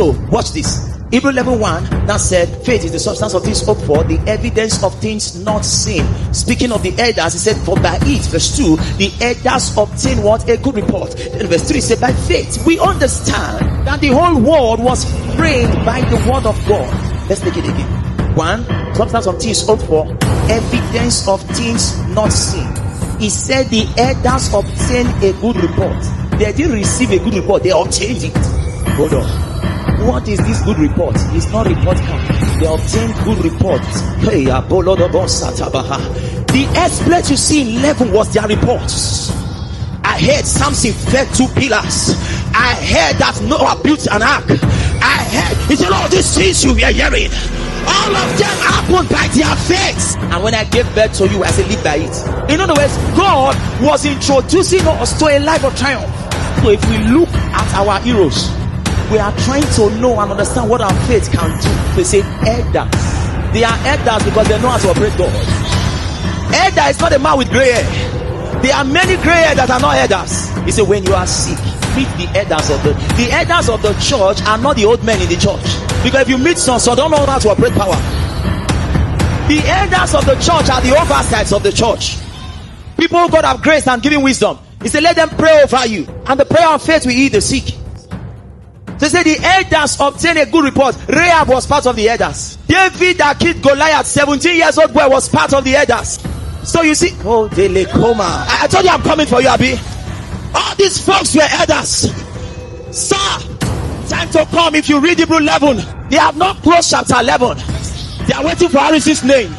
So watch this. Hebrew 11:1 now said, faith is the substance of things hoped for, the evidence of things not seen. Speaking of the elders, he said, for by it, verse 2, the elders obtain what? A good report. Then verse 3 said, by faith we understand that the whole world was framed by the word of God. Let's take it again. 1, substance of things hoped for, evidence of things not seen. He said the elders obtained a good report. They didn't receive a good report, they obtained it. Hold on. What is this good report? It's not report card. They obtained good report. Hey, the exploit you see in 11 was their reports. I heard Samson fed 2 pillars. I heard that Noah built an ark. I heard, he said, all these things you were hearing, all of them happened by their faith. And when I gave birth to you, I said, live by it. In other words, God was introducing us to a life of triumph. So if we look at our heroes, we are trying to know and understand what our faith can do. They say elders. They are elders because they know how to operate God. Elder is not a man with gray hair. There are many gray hair that are not elders. He said, when you are sick, meet the elders of the elders of the church are not the old men in the church. Because if you meet some, so don't know how to operate power. The elders of the church are the oversights of the church. People who God have grace and giving wisdom. He said, let them pray over you. And the prayer of faith will heal the sick. They say the elders obtained a good report. Rahab was part of the elders. David that killed Goliath, 17 years old boy, was part of the elders. So you see, oh, Delekoma. I told you I'm coming for you, Abi. All these folks were elders. Sir, time to come. If you read Hebrew 11, they have not closed chapter 11. They are waiting for Harris's name.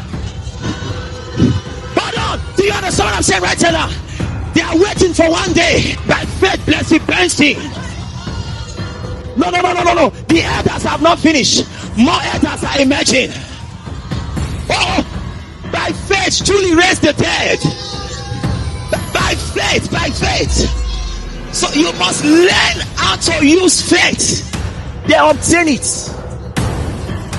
Hold on. Do you understand what I'm saying right now? They are waiting for one day. By faith, blessed Bernstein. No. The elders have not finished. More elders are emerging. Oh, by faith, truly raise the dead. By faith. So you must learn how to use faith. They obtain it.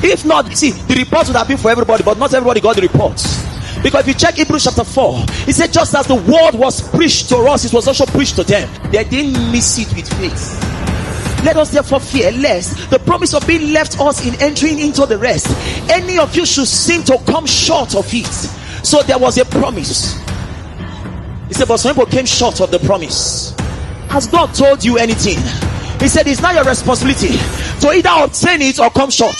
If not, see, the report would have been for everybody, but not everybody got the reports. Because if you check Hebrews chapter 4, it said just as the word was preached to us, it was also preached to them. They didn't miss it with faith. Let us therefore fear lest the promise of being left us in entering into the rest, any of you should seem to come short of it. So there was a promise. He said, but some people came short of the promise. Has God told you anything? He said, it's not your responsibility to either obtain it or come short.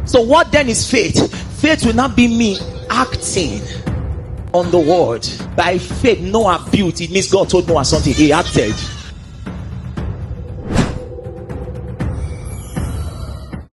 So what then is faith? Faith will not be me acting on the word. By faith, Noah built. It means God told Noah something. He acted.